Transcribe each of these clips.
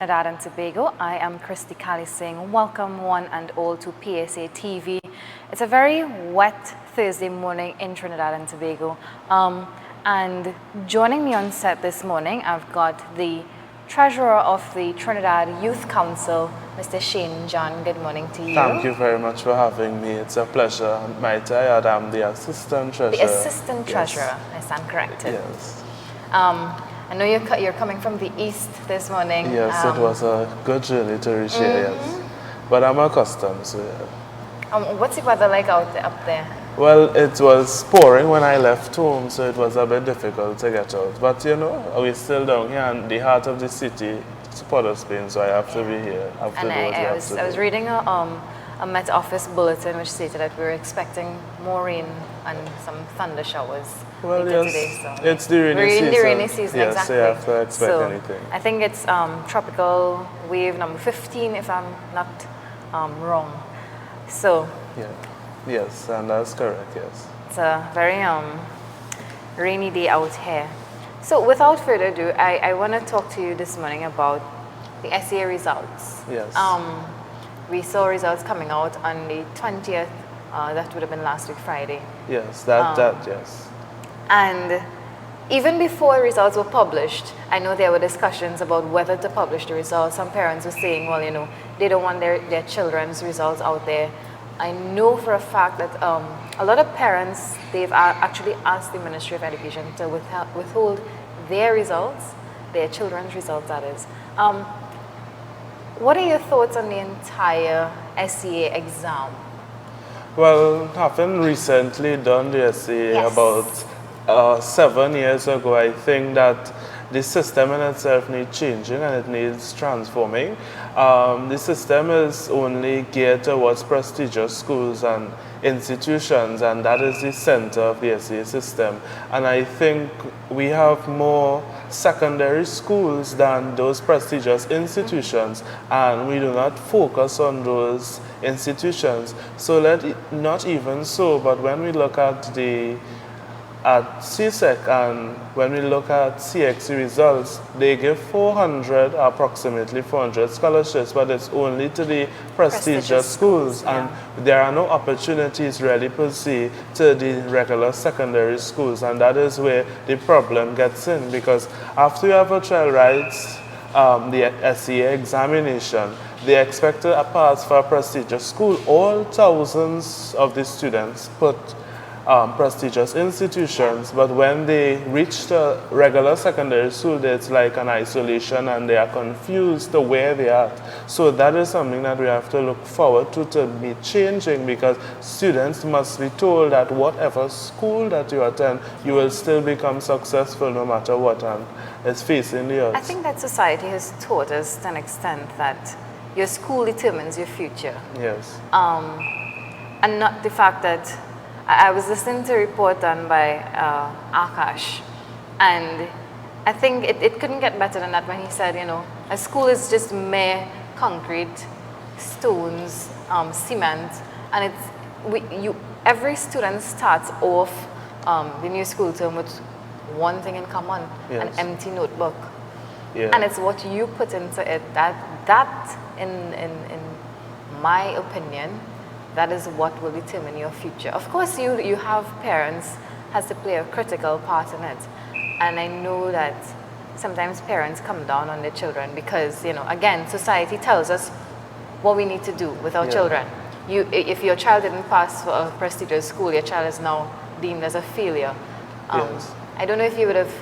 Trinidad and Tobago. I am Christy Cali saying welcome one and all to PSA TV. It's a very wet Thursday morning in Trinidad and Tobago. And joining me on set this morning, I've got the Treasurer of the Trinidad Youth Council, Mr. Shane John. Good morning to you. Thank you very much for having me. It's a pleasure. Might I add, I'm the Assistant Treasurer. The Assistant Treasurer, I stand corrected. Yes. I know you're coming from the east this morning. Yes, it was a good journey to reach here, yes. But I'm accustomed, so yeah. What's the weather like up there? Well, it was pouring when I left home, so it was a bit difficult to get out. But you know, we're still down here in the heart of the city, Port of Spain, so I have to be here. I was reading a Met Office bulletin which stated that we were expecting more rain and some thunder showers later today. So it's the rainy season. We're in the rainy season, yes, exactly. So you have to expect anything. I think it's tropical wave number 15, if I'm not wrong. So. Yeah. Yes, and that's correct, yes. It's a very rainy day out here. So without further ado, I want to talk to you this morning about the SEA results. Yes. We saw results coming out on the 20th, that would have been last week, Friday. Yes, yes. And even before the results were published, I know there were discussions about whether to publish the results. Some parents were saying, well, you know, they don't want their children's results out there. I know for a fact that a lot of parents, they've actually asked the Ministry of Education to withhold their results, their children's results, that is. What are your thoughts on the entire SEA exam? Well, having recently done the SEA about 7 years ago, I think that the system in itself needs changing and it needs transforming. The system is only geared towards prestigious schools and institutions, and that is the center of the SEA system. And I think we have more secondary schools than those prestigious institutions, and we do not focus on those institutions. So not even so, but when we look at CSEC and when we look at CXC results, they give approximately 400 scholarships, but it's only to the prestigious schools, and there are no opportunities really per se to the regular secondary schools, and that is where the problem gets in, because after you have a child writes the SEA examination, they expect to pass for a prestigious school. All thousands of the students put prestigious institutions, but when they reach the regular secondary school, it's like an isolation and they are confused to where they are. So that is something that we have to look forward to be changing, because students must be told that whatever school that you attend, you will still become successful no matter what, and it's facing the odds. I think that society has taught us to an extent that your school determines your future. Yes. And not the fact that I was listening to a report done by Akash, and I think it couldn't get better than that when he said, you know, a school is just mere concrete, stones, cement, and every student starts off the new school term with one thing in common, an empty notebook. Yeah. And it's what you put into it that in my opinion, that is what will determine your future. Of course, you have parents has to play a critical part in it. And I know that sometimes parents come down on their children because, you know, again, society tells us what we need to do with our children. If your child didn't pass for a prestigious school, your child is now deemed as a failure. I don't know if you would have,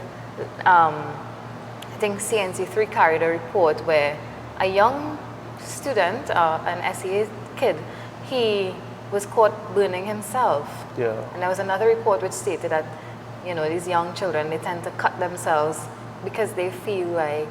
I think CNC3 carried a report where a young student, an SEA kid, he was caught burning himself. Yeah. And there was another report which stated that, you know, these young children, they tend to cut themselves because they feel like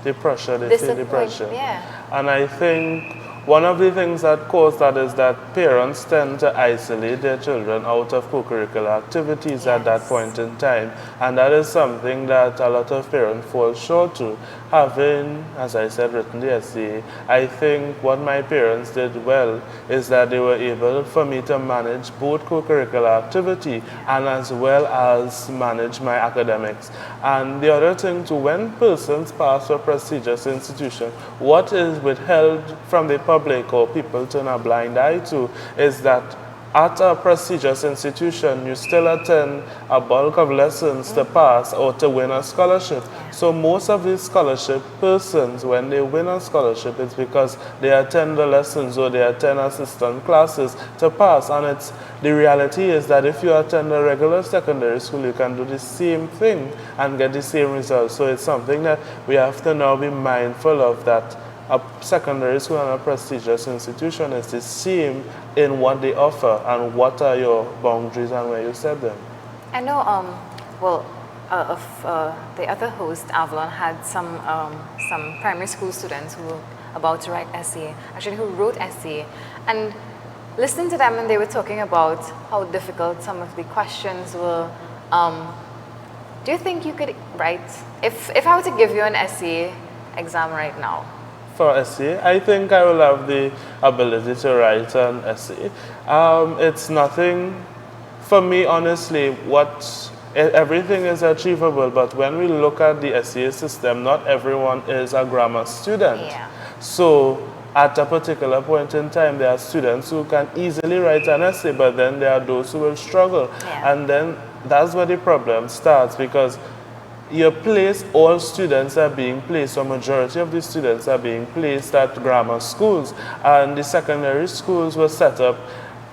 the pressure, they feel the pressure. Yeah. And I think one of the things that cause that is that parents tend to isolate their children out of co-curricular activities at that point in time. And that is something that a lot of parents fall short to. Having, as I said, written the essay, I think what my parents did well is that they were able for me to manage both co-curricular activity and as well as manage my academics. And the other thing too, when persons pass a prestigious institution, what is withheld from the public or people turn a blind eye to is that at a prestigious institution, you still attend a bulk of lessons to pass or to win a scholarship. So most of these scholarship persons, when they win a scholarship, it's because they attend the lessons or they attend assistant classes to pass. And the reality is that if you attend a regular secondary school, you can do the same thing and get the same results. So it's something that we have to now be mindful of, that a secondary school and a prestigious institution is the same in what they offer and what are your boundaries and where you set them. I know, the other host, Avalon, had some primary school students who were about to write essay, actually who wrote essay, and listening to them and they were talking about how difficult some of the questions were. Do you think you could write, if I were to give you an essay exam right now? For essay, I think I will have the ability to write an essay. It's nothing, for me honestly, everything is achievable, but when we look at the essay system, not everyone is a grammar student. Yeah. So at a particular point in time, there are students who can easily write an essay, but then there are those who will struggle. Yeah. And then that's where the problem starts, because all students are being placed, or majority of the students are being placed at grammar schools, and the secondary schools were set up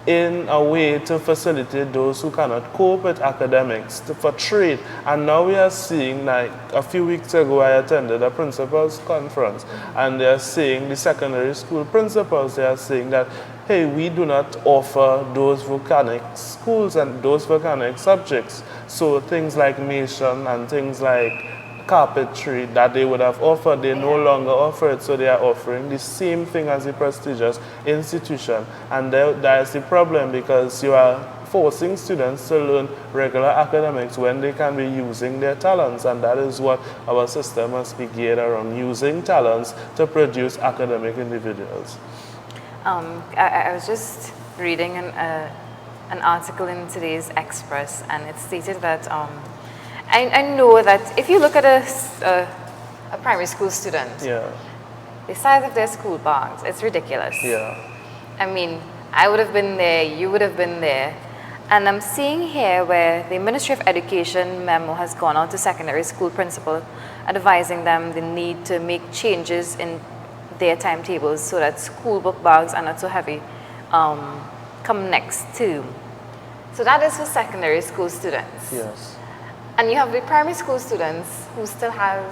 in a way to facilitate those who cannot cope with academics for trade. And now we are seeing, like a few weeks ago I attended a principals conference, and they are saying, the secondary school principals, they are saying that, hey, we do not offer those volcanic schools and those volcanic subjects. So things like mason and things like carpentry that they would have offered, they no longer offer it. So they are offering the same thing as a prestigious institution. And that is the problem, because you are forcing students to learn regular academics when they can be using their talents. And that is what our system must be geared around, using talents to produce academic individuals. I was just reading an article in today's Express, and it stated that I know that if you look at a primary school student, the size of their school bags, it's ridiculous. Yeah. I mean, I would have been there, you would have been there. And I'm seeing here where the Ministry of Education memo has gone out to secondary school principals, advising them the need to make changes in their timetables so that school book bags are not so heavy come next term. So that is for secondary school students. Yes. And you have the primary school students who still have,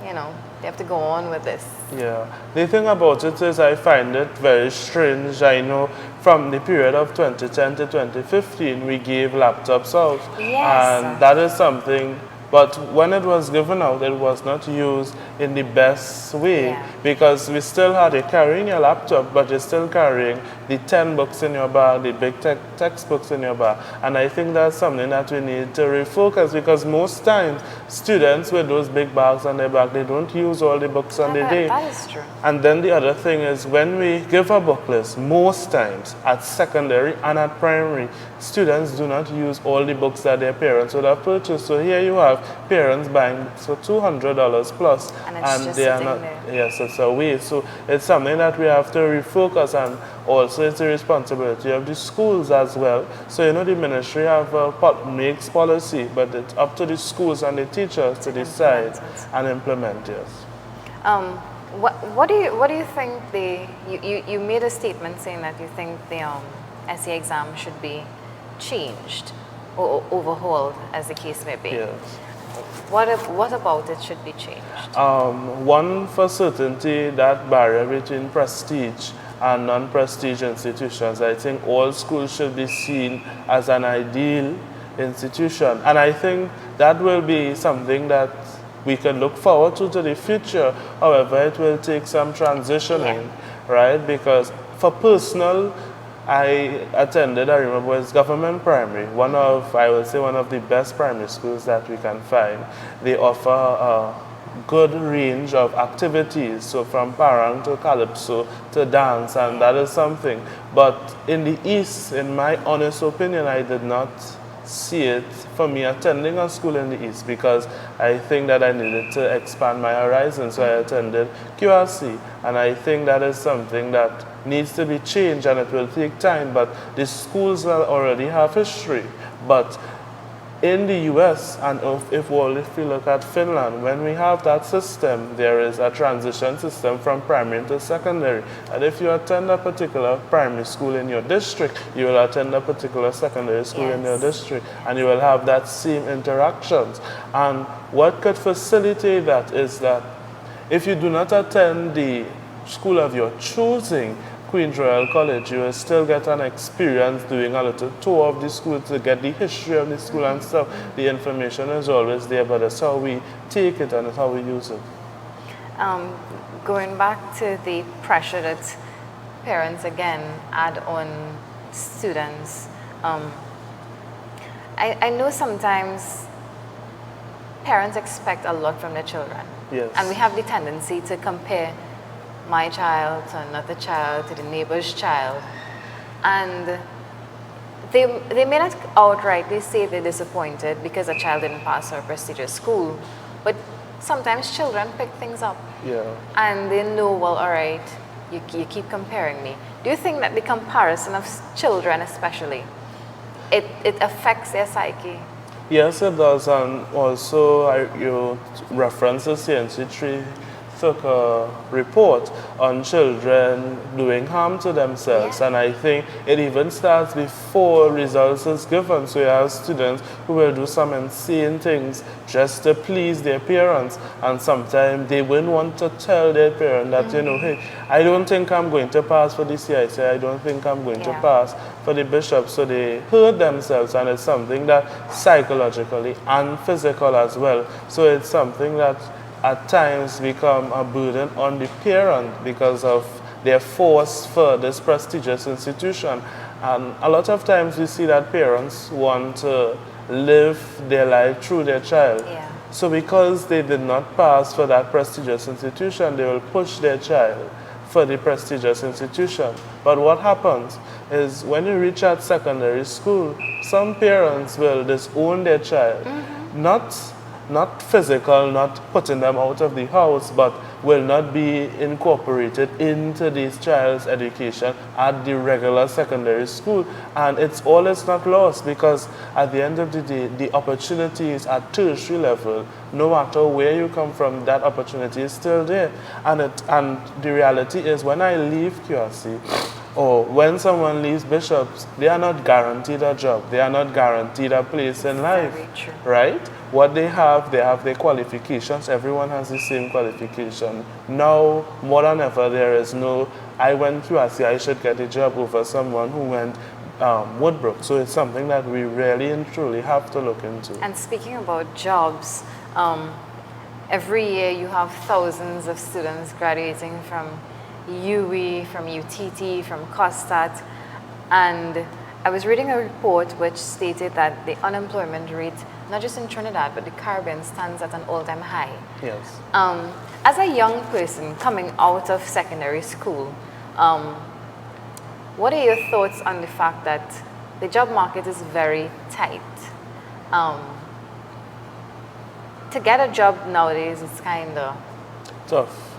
they have to go on with this. Yeah. The thing about it is I find it very strange. I know from the period of 2010 to 2015, we gave laptops out. Yes. And that is something, but when it was given out, it was not used in the best way, because we still had you carrying your laptop, but you're still carrying the 10 books in your bag, the big textbooks in your bag. And I think that's something that we need to refocus, because most times students with those big bags on their back, they don't use all the books on the day. That is true. And then the other thing is, when we give a book list, most times at secondary and at primary, students do not use all the books that their parents would have purchased. So here you have parents buying books for $200 plus, and they are not. Yes, it's a waste. So it's something that we have to refocus, and also it's the responsibility of the schools as well. So the ministry makes policy, but it's up to the schools and the teachers to decide and implement. Yes. What do you think you made a statement saying that you think the essay exam should be changed or overhauled, as the case may be? Yes. What about it should be changed? One, for certainty, that barrier between prestige and non-prestige institutions. I think all schools should be seen as an ideal institution. And I think that will be something that we can look forward to the future. However, it will take some transitioning. right? Because for personal, I attended, I remember, it's government primary, I would say one of the best primary schools that we can find. They offer a good range of activities, so from parang to calypso to dance, and that is something. But in the East, in my honest opinion, I did not see it for me attending a school in the East, because I think that I needed to expand my horizons, so I attended QRC, and I think that is something that needs to be changed, and it will take time, but the schools already have history. But in the US, and if you look at Finland, when we have that system, there is a transition system from primary to secondary. And if you attend a particular primary school in your district, you will attend a particular secondary school in your district, and you will have that same interactions. And what could facilitate that is that if you do not attend the school of your choosing, Queen's Royal College, you will still get an experience doing a little tour of the school to get the history of the school and stuff. The information is always there, but that's how we take it and that's how we use it. Going back to the pressure that parents again add on students, I know sometimes parents expect a lot from their children. Yes. And we have the tendency to compare my child to another child, to the neighbor's child. And they may not outrightly say they're disappointed because a child didn't pass a prestigious school, but sometimes children pick things up. Yeah. And they know, well, all right, you keep comparing me. Do you think that the comparison of children especially, it affects their psyche? Yes, it does, and also you reference the CNC3 took a report on children doing harm to themselves, and I think it even starts before results is given. So you have students who will do some insane things just to please their parents, and sometimes they wouldn't want to tell their parent that, you know, hey, I don't think I'm going to pass for the CIC, I don't think I'm going to pass for the bishop. So they hurt themselves, and it's something that psychologically and physical as well. So it's something that at times become a burden on the parent because of their force for this prestigious institution. And a lot of times we see that parents want to live their life through their child. Yeah. So because they did not pass for that prestigious institution, they will push their child for the prestigious institution. But what happens is when you reach at secondary school, some parents will disown their child. Not physical, not putting them out of the house, but will not be incorporated into this child's education at the regular secondary school. And it's not lost, because at the end of the day, the opportunities at tertiary level, no matter where you come from, that opportunity is still there. And the reality is, when I leave QRC, or when someone leaves Bishops, they are not guaranteed a job. They are not guaranteed a place in life, right? What they have their qualifications. Everyone has the same qualification. Now, more than ever, there is no, I went QRC, I should get a job over someone who went Woodbrook. So it's something that we really and truly have to look into. And speaking about jobs, every year you have thousands of students graduating from UE, from UTT, from COSTAT, and I was reading a report which stated that the unemployment rate, not just in Trinidad, but the Caribbean, stands at an all-time high. Yes. As a young person coming out of secondary school, what are your thoughts on the fact that the job market is very tight? To get a job nowadays is kind of tough.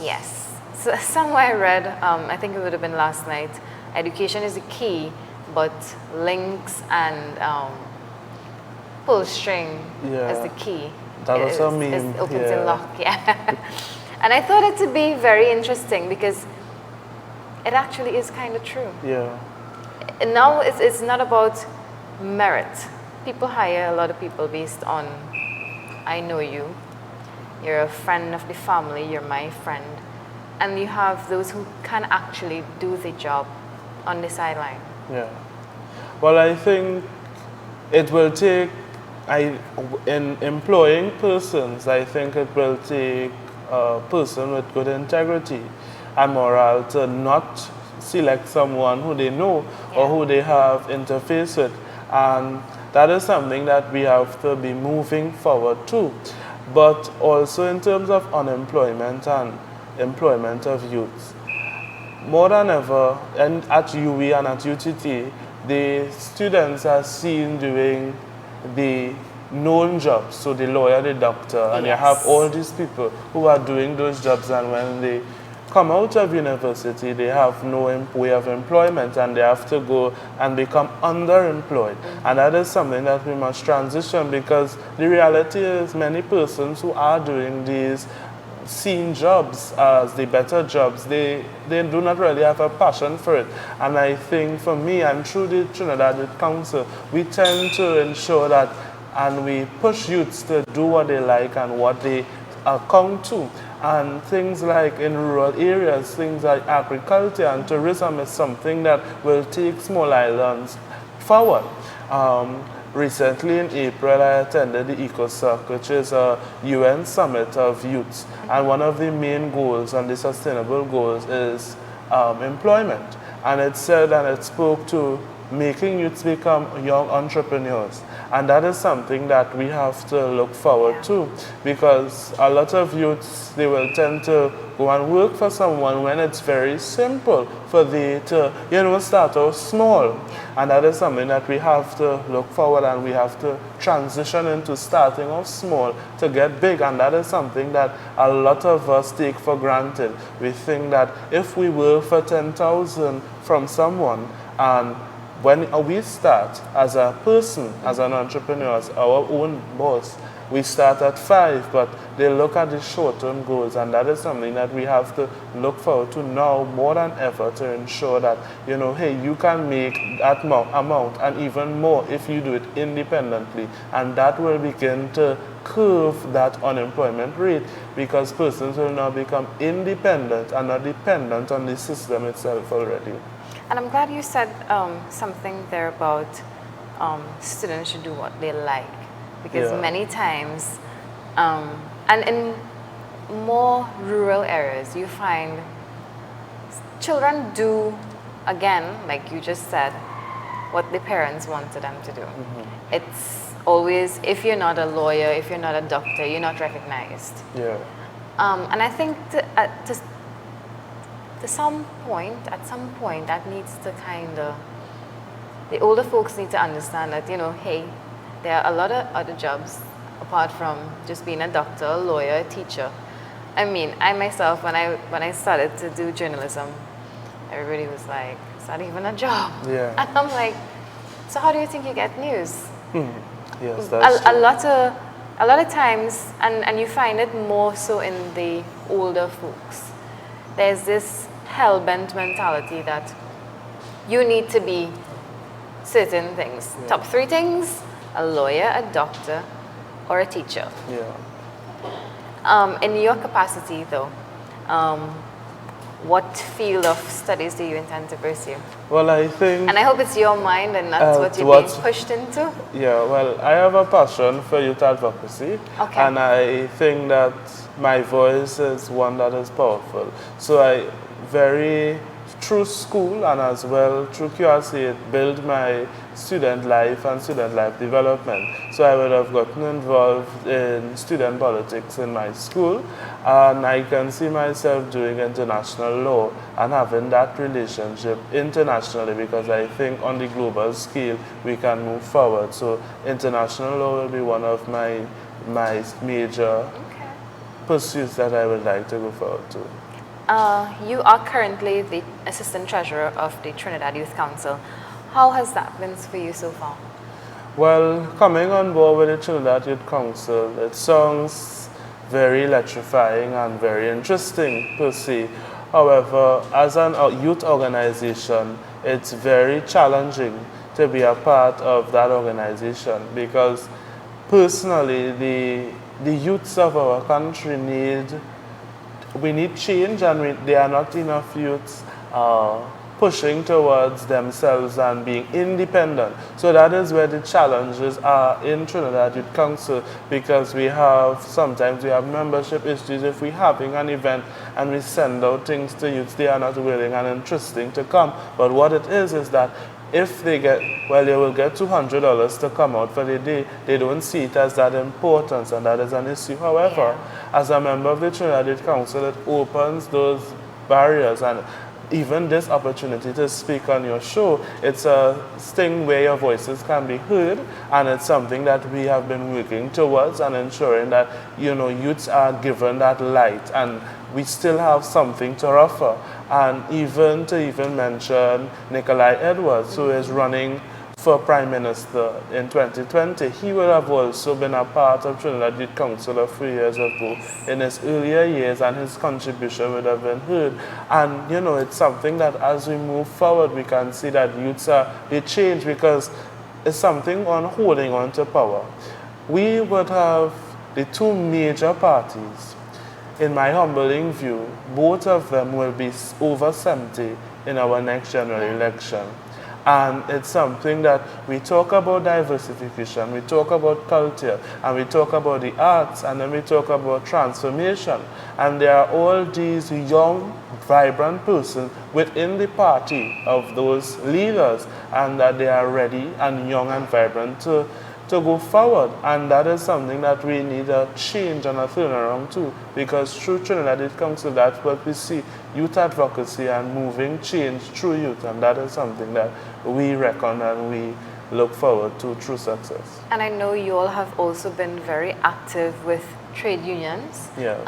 Yes. So somewhere I read, I think it would have been last night, education is the key, but links and pull string is the key. That was a meme. It opens a lock, And I thought it to be very interesting because it actually is kind of true. Yeah. And now it's not about merit. People hire a lot of people based on, I know you, you're a friend of the family, you're my friend. And you have those who can actually do the job on the sideline. Yeah. Well, I think it will take, in employing persons, I think it will take a person with good integrity. amoral to not select someone who they know or who they have interface with. And that is something that we have to be moving forward to. But also in terms of unemployment and employment of youth, more than ever, and at UE and at UTT, the students are seen doing the known jobs, so the lawyer, the doctor, and you have all these people who are doing those jobs, and when they come out of university, they have no way of employment and they have to go and become underemployed. And that is something that we must transition, because the reality is many persons who are doing these seen jobs as the better jobs, they do not really have a passion for it. And I think for me and through the Trinidadian Council, we tend to ensure that and we push youths to do what they like and what they account to. And things like in rural areas, things like agriculture and tourism is something that will take small islands forward. Recently in April, I attended the EcoSoc, which is a UN summit of youths. And one of the main goals and the sustainable goals is employment. And it said and it spoke to making youths become young entrepreneurs. And that is something that we have to look forward to, because a lot of youths, they will tend to go and work for someone when it's very simple for them to, start out small. And that is something that we have to look forward, and we have to transition into starting off small to get big. And that is something that a lot of us take for granted. We think that if we work for 10,000 from someone, and when we start as a person, as an entrepreneur, as our own boss, we start at 5, but they look at the short-term goals, and that is something that we have to look forward to now more than ever, to ensure that, hey, you can make that amount and even more if you do it independently, and that will begin to curve that unemployment rate, because persons will now become independent and not dependent on the system itself already. And I'm glad you said something there about students should do what they like, because many times, and in more rural areas, you find children do, again, like you just said, what the parents wanted them to do. It's always, if you're not a lawyer, if you're not a doctor, you're not recognized. And I think at some point, that needs to the older folks need to understand that, hey, there are a lot of other jobs apart from just being a doctor, a lawyer, a teacher. I mean, I myself, when I started to do journalism, everybody was like, is that even a job? And I'm like, so how do you think you get news? Yes, that's true. A lot of times, and you find it more so in the older folks, there's this hell-bent mentality that you need to be certain things. Top 3 things: a lawyer, a doctor, or a teacher. In your capacity, though, what field of studies do you intend to pursue? Well, I think... And I hope it's your mind and not what you're being pushed into. Well, I have a passion for youth advocacy. And I think that my voice is one that is powerful. So through school and as well through QRC, it built my student life and student life development. So I would have gotten involved in student politics in my school, and I can see myself doing international law and having that relationship internationally, because I think on the global scale we can move forward. So international law will be one of my major pursuits that I would like to go forward to. You are currently the Assistant Treasurer of the Trinidad Youth Council. How has that been for you so far? Well, coming on board with the Trinidad Youth Council, it sounds very electrifying and very interesting per se. However, as a youth organization, it's very challenging to be a part of that organization, because personally, the youths of our country we need change, and there are not enough youths pushing towards themselves and being independent. So that is where the challenges are in Trinidad Youth Council, because sometimes we have membership issues. If we're having an event and we send out things to youths, they are not willing and interesting to come. But what it is that if they will get $200 to come out for the day, they don't see it as that important, and that is an issue. However, as a member of the Trinidad Youth Council, it opens those barriers, and even this opportunity to speak on your show, it's a thing where your voices can be heard, and it's something that we have been working towards and ensuring that, youths are given that light, and we still have something to offer. And even mention Nikolai Edwards, who is running for Prime Minister in 2020, he would have also been a part of Trinidad Youth Council a few years ago in his earlier years, and his contribution would have been heard. And it's something that as we move forward, we can see that youths they change, because it's something on holding on to power. We would have the two major parties. In my humbling view, both of them will be over 70 in our next general election. And it's something that we talk about diversification, we talk about culture, and we talk about the arts, and then we talk about transformation. And there are all these young, vibrant persons within the party of those leaders, and that they are ready and young and vibrant to go forward. And that is something that we need a change and a turnaround too, because through Trinidad Youth Council, that's what we see, youth advocacy and moving change through youth, and that is something that we reckon and we look forward to true success. And I know you all have also been very active with trade unions. Yes.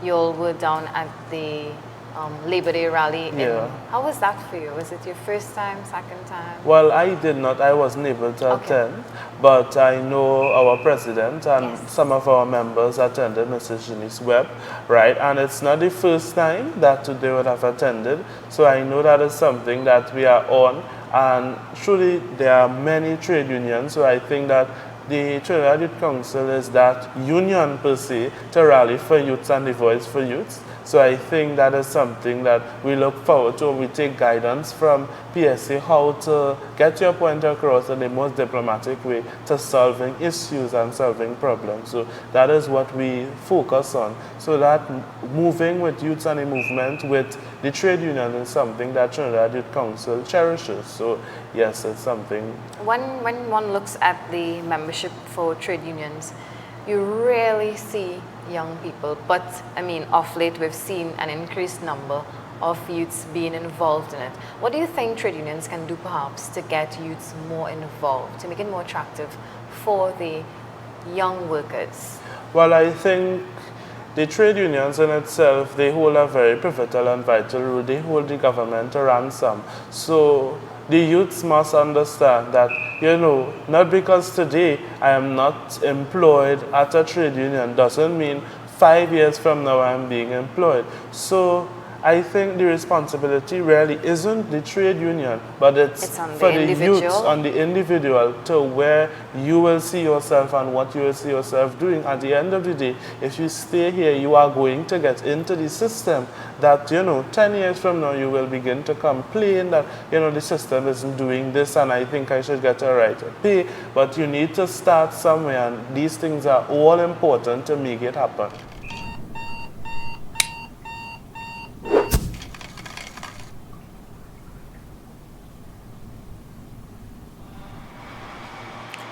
You all were down at the Labor Day rally. How was that for you? Was it your first time, second time? Well, I did not. I wasn't able to attend, but I know our president and some of our members attended, Mrs. Janice Webb, right? And it's not the first time that they would have attended, so I know that is something that we are on. And truly, there are many trade unions, so I think that the Trinidad Youth Council is that union per se to rally for youths and the voice for youths. So I think that is something that we look forward to. We take guidance from PSA how to get your point across in the most diplomatic way to solving issues and solving problems. So that is what we focus on. So that moving with youths and the movement with the trade union is something that Trinidad Youth Council cherishes. So yes, it's something. When one looks at the membership for trade unions, you rarely see young people, but I mean, of late we've seen an increased number of youths being involved in it. What do you think trade unions can do perhaps to get youths more involved, to make it more attractive for the young workers? Well, I think the trade unions in itself, they hold a very pivotal and vital role. They hold the government to ransom. So the youths must understand that, not because today I am not employed at a trade union doesn't mean 5 years from now I'm being employed. So I think the responsibility really isn't the trade union, but it's for the youths, on the individual, to where you will see yourself and what you will see yourself doing. At the end of the day, if you stay here, you are going to get into the system that, 10 years from now, you will begin to complain that, the system isn't doing this and I think I should get a right to pay. But you need to start somewhere, and these things are all important to make it happen.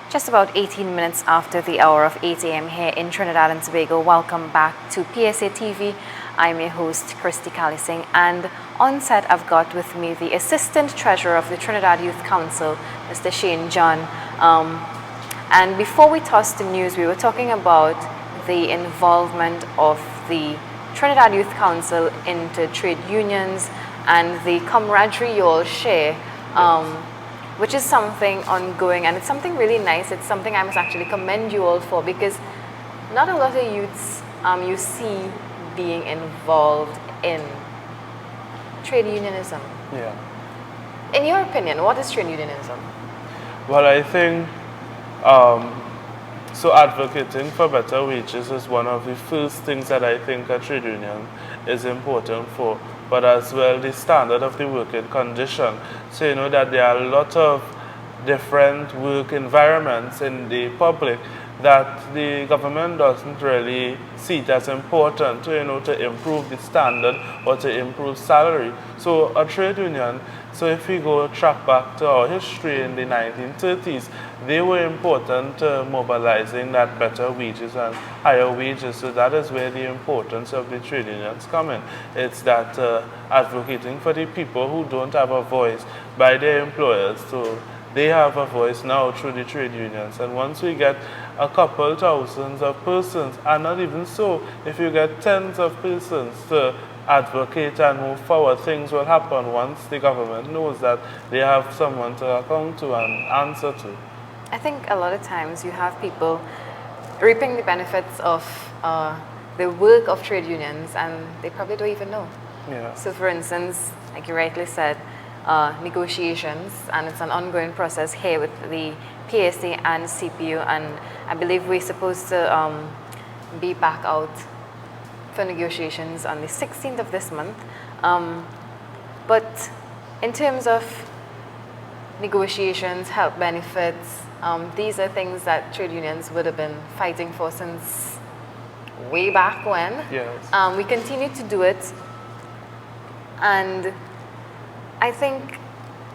Just about 18 minutes after the hour of 8 a.m. here in Trinidad and Tobago. Welcome back to PSA TV. I'm your host, Christy Callising, and on set I've got with me the Assistant Treasurer of the Trinidad Youth Council, Mr. Shane John. And before we tossed the news, we were talking about the involvement of the Trinidad Youth Council into trade unions and the camaraderie you all share. Which is something ongoing, and it's something really nice. It's something I must actually commend you all for, because not a lot of youths you see being involved in trade unionism. Yeah. In your opinion, what is trade unionism? Well, I think so advocating for better wages is one of the first things that I think a trade union is important for. but as well the standard of the working condition. So you know that there are a lot of different work environments in the public that the government doesn't really see it as important to, you know, to improve the standard or to improve salary. So a trade union, so if we go track back to our history in the 1930s, they were important to mobilizing that better wages and higher wages. So that is where the importance of the trade unions come in. It's that advocating for the people who don't have a voice by their employers. So they have a voice now through the trade unions. And once we get a couple thousands of persons, and not even so, if you get tens of persons to advocate and move forward, things will happen once the government knows that they have someone to account to and answer to. I think a lot of times you have people reaping the benefits of the work of trade unions and they probably don't even know. Yeah. So for instance, like you rightly said, negotiations, and it's an ongoing process here with the PSA and CPU, and I believe we're supposed to be back out for negotiations on the 16th of this month. But in terms of negotiations, health benefits, these are things that trade unions would have been fighting for since way back when. Yes. We continue to do it, and I think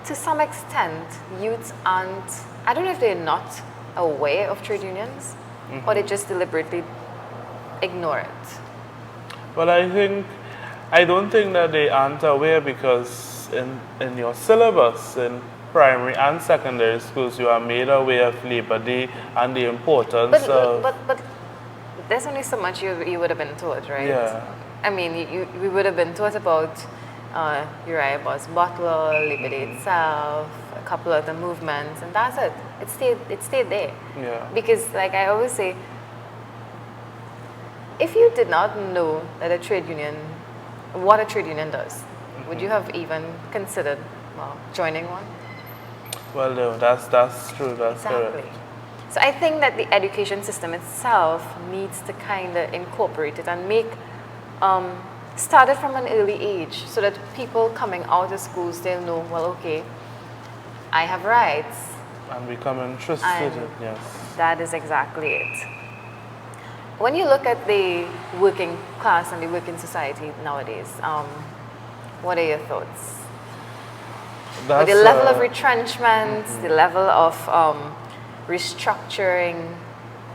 to some extent youths aren't, I don't know if they're not aware of trade unions or they just deliberately ignore it. Well, I don't think that they aren't aware, because in your syllabus in primary and secondary schools you are made aware of Labor Day and the importance of... But there's only so much you would have been taught, right? Yeah. I mean, we would have been taught about Uriah Bus Butler, Labor Day itself, a couple of the movements, and that's it. It stayed there. Yeah. Because, like I always say, if you did not know that a trade union, what a trade union does, would you have even considered joining one? Well, no, that's true. That's Exactly. correct. So I think that the education system itself needs to kind of incorporate it and make started from an early age, so that people coming out of schools, they'll know, well, okay, I have rights. And become interested in it, yes. That is exactly it. When you look at the working class and the working society nowadays, what are your thoughts? Or the level of retrenchment, the level of restructuring?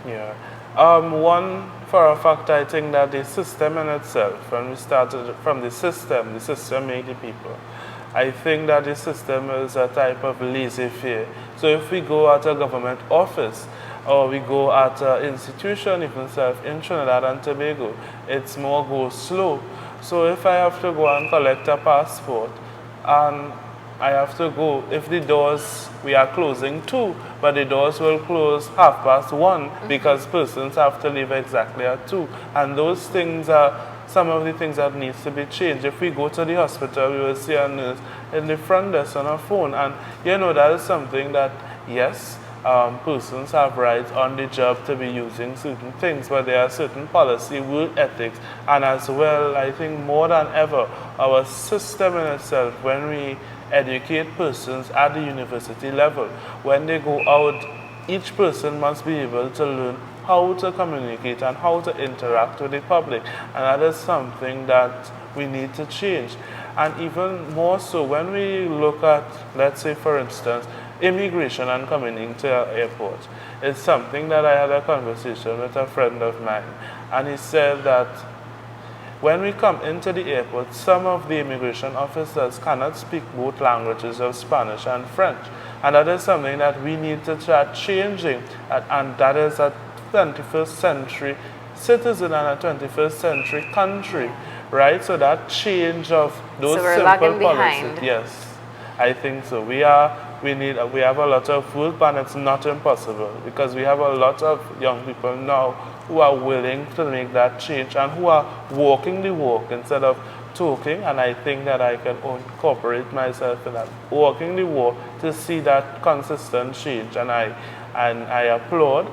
Yeah. One, for a fact, I think that the system in itself, when we started from the system made the people. I think that the system is a type of laissez-faire. So if we go at a government office, or we go at an institution, even self in Trinidad and Tobago, it's more go slow. So if I have to go and collect a passport, and I have to go, if the doors, we are closing 2, but the doors will close 1:30 because persons have to leave exactly at 2. And those things are some of the things that needs to be changed. If we go to the hospital, we will see a nurse in the front desk on a phone. And you know, that is something that, yes, persons have rights on the job to be using certain things, but there are certain policy, work ethics, and as well, I think more than ever, our system in itself, when we educate persons at the university level, when they go out, each person must be able to learn how to communicate and how to interact with the public, and that is something that we need to change. And even more so, when we look at, let's say for instance, immigration and coming into our airport, it's something that I had a conversation with a friend of mine, and he said that when we come into the airport, some of the immigration officers cannot speak both languages of Spanish and French, and that is something that we need to start changing, and that is a 21st century citizen and a 21st century country, right? So that change of those simple policies, yes, I think so. We have a lot of work, and it's not impossible, because we have a lot of young people now who are willing to make that change and who are walking the walk instead of talking, and I think that I can incorporate myself in that, walking the walk to see that consistent change, and I applaud.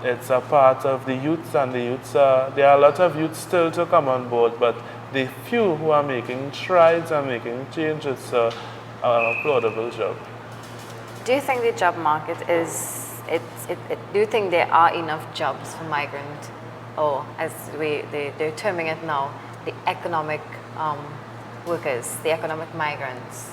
It's a part of the youths, and the youths, there are a lot of youths still to come on board, but the few who are making strides and making changes, it's an applaudable job. Do you think the job market do you think there are enough jobs for migrant, or as they're terming it now, the economic workers, the economic migrants?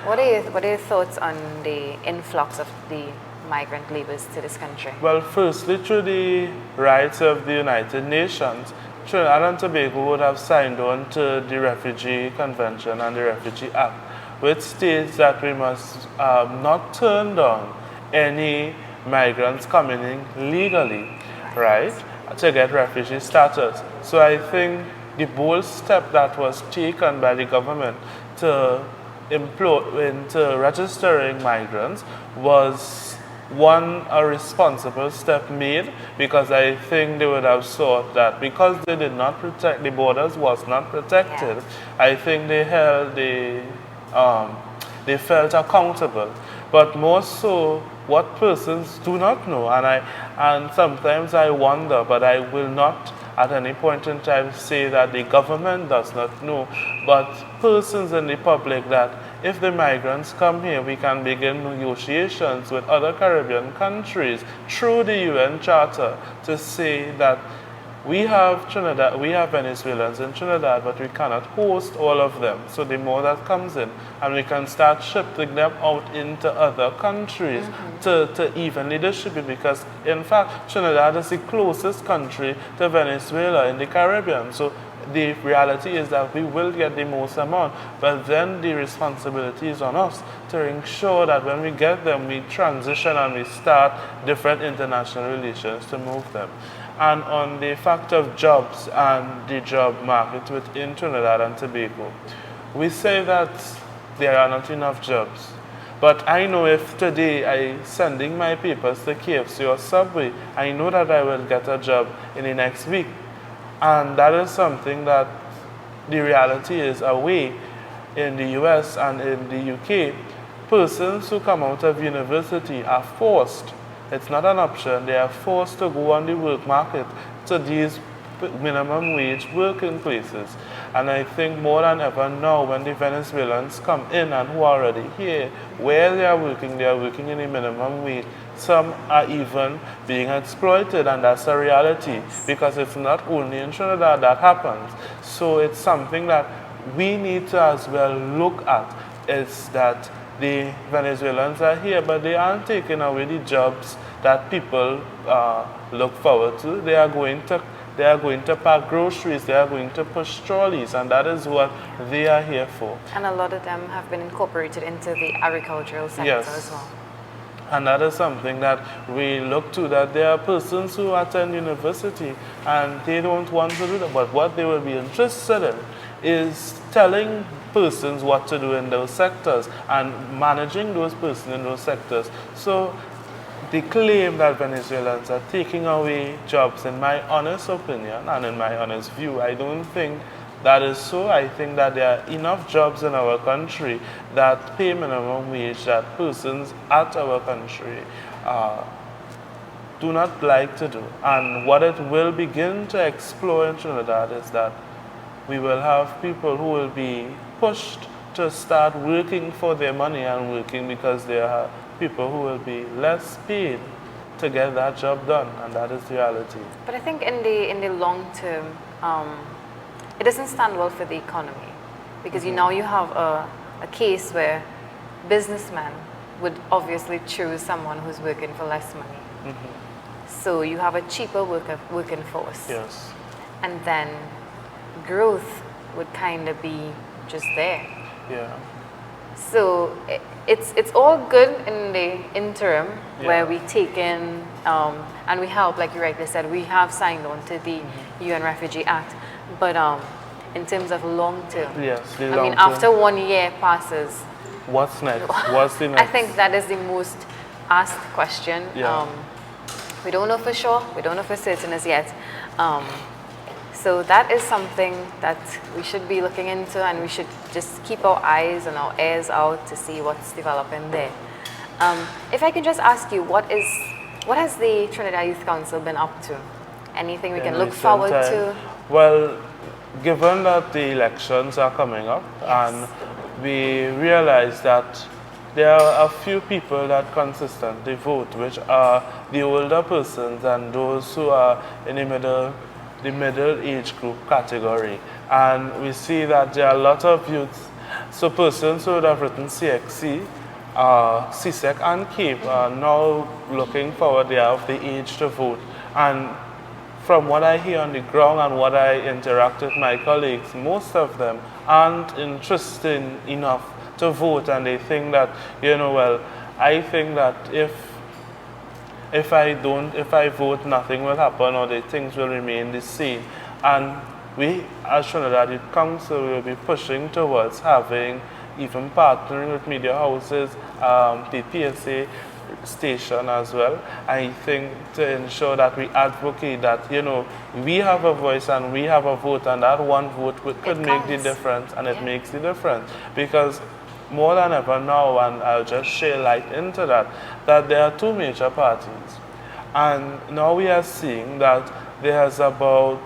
What are your thoughts on the influx of the migrant laborers to this country? Well, firstly, through the rights of the United Nations, Trinidad and Tobago would have signed on to the Refugee Convention and the Refugee Act, which states that we must not turn down any migrants coming in legally, right, to get refugee status. So I think the bold step that was taken by the government to into registering migrants was a responsible step made, because I think they would have thought that because they did not protect, the borders was not protected, Yeah. I think they felt accountable. But more so, what persons do not know, and sometimes I wonder, but I will not at any point in time say that the government does not know, but persons in the public, that if the migrants come here, we can begin negotiations with other Caribbean countries through the UN Charter to say that we have Venezuelans in Trinidad, but we cannot host all of them. So the more that comes in, and we can start shipping them out into other countries to evenly distribute, because in fact, Trinidad is the closest country to Venezuela in the Caribbean. So the reality is that we will get the most amount, but then the responsibility is on us to ensure that when we get them, we transition and we start different international relations to move them. And on the fact of jobs and the job market within Trinidad and Tobago, we say that there are not enough jobs. But I know if today I sending my papers to KFC or Subway, I know that I will get a job in the next week. And that is something that the reality is away in the US and in the UK. Persons who come out of university are forced, it's not an option, they are forced to go on the work market to these minimum wage working places. And I think more than ever now, when the Venezuelans come in and who are already here, where they are working in the minimum wage. Some are even being exploited, and that's a reality, because it's not only in Trinidad that happens. So it's something that we need to as well look at, is that the Venezuelans are here, but they aren't taking away the jobs that people look forward to. They are going to pack groceries, they are going to push trolleys, and that is what they are here for. And a lot of them have been incorporated into the agricultural sector as well. And that is something that we look to, that there are persons who attend university and they don't want to do that, but what they will be interested in is telling persons what to do in those sectors and managing those persons in those sectors. So the claim that Venezuelans are taking away jobs, in my honest opinion and in my honest view, I don't think that is so. I think that there are enough jobs in our country that pay minimum wage that persons at our country do not like to do. And what it will begin to explore in Trinidad is that we will have people who will be pushed to start working for their money and working because there are people who will be less paid to get that job done, and that is the reality. But I think in the long term, it doesn't stand well for the economy, because you have a case where businessmen would obviously choose someone who's working for less money. So you have a cheaper working force. Yes. And then growth would kind of be just there. Yeah. So it's all good in the interim, where we take in and we help, like you rightly said, we have signed on to the UN Refugee Act. But in terms of long term, after 1 year passes, what's next? What's the next? I think that is the most asked question. Yeah. We don't know for sure. We don't know for certain as yet. So that is something that we should be looking into, and we should just keep our eyes and our ears out to see what's developing there. If I can just ask you, what has the Trinidad Youth Council been up to? Anything we can look forward to? Well, given that the elections are coming up, Yes. and we realize that there are a few people that consistently vote, which are the older persons and those who are in the middle age group category. And we see that there are a lot of youths, so persons who would have written CXC, CSEC and CAPE are now looking forward, they have the age to vote. And from what I hear on the ground and what I interact with my colleagues, most of them aren't interested enough to vote, and they think that, well, I think that if I vote, nothing will happen, or the things will remain the same. And we, as Trinidad Youth Council, will be pushing towards having, even partnering with media houses, the PSA station as well. I think to ensure that we advocate that, we have a voice and we have a vote, and that one vote could make the difference, and it makes the difference. Because more than ever now, and I'll just share light into that there are two major parties. And now we are seeing that there's about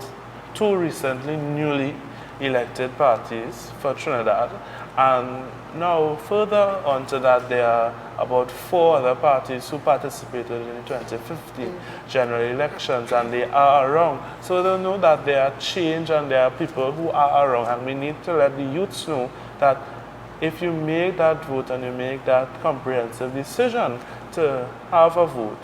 two recently newly elected parties for Trinidad. And now further on to that, there are about 4 other parties who participated in the 2015 general elections, and they are around. So they know that there are change and there are people who are around, and we need to let the youths know that if you make that vote and you make that comprehensive decision to have a vote,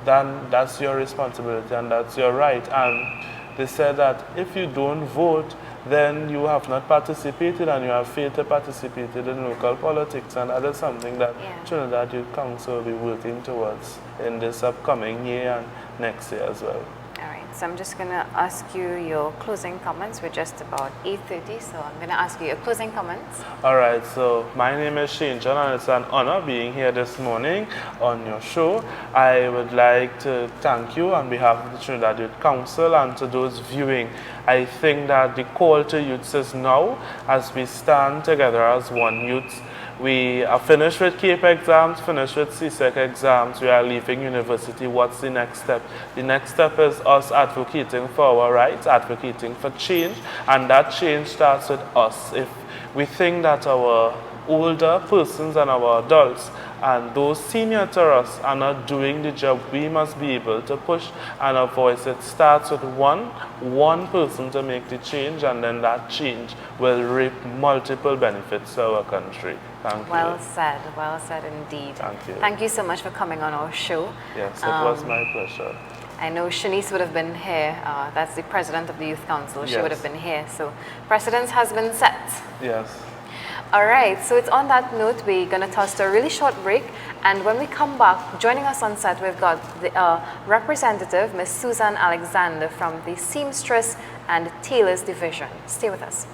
then that's your responsibility and that's your right. And they said that if you don't vote, then you have not participated and you have failed to participate in local politics, and that is something that Trinidad Youth Council will be working towards in this upcoming year and next year as well. All right, so I'm just going to ask you your closing comments. We're just about 8:30, so I'm going to ask you your closing comments. All right, so my name is Shane John, and it's an honor being here this morning on your show. I would like to thank you on behalf of the Trinidad Youth Council, and to those viewing. I think that the call to youths is now, as we stand together as one youth. We are finished with CAPE exams, finished with CSEC exams, we are leaving university. What's the next step? The next step is us advocating for our rights, advocating for change, and that change starts with us. If we think that our older persons and our adults and those senior to us are not doing the job, we must be able to push and our voice. It starts with one person to make the change, and then that change will reap multiple benefits to our country. Thank you. Well said indeed. Thank you. Thank you so much for coming on our show. Yes, it was my pleasure. I know Shanice would have been here. That's the president of the Youth Council. She would have been here. So precedence has been set. Yes. All right, so it's on that note, we're going to toss to a really short break. And when we come back, joining us on set, we've got the representative, Ms. Susan Alexander from the Seamstress and Tailors Division. Stay with us.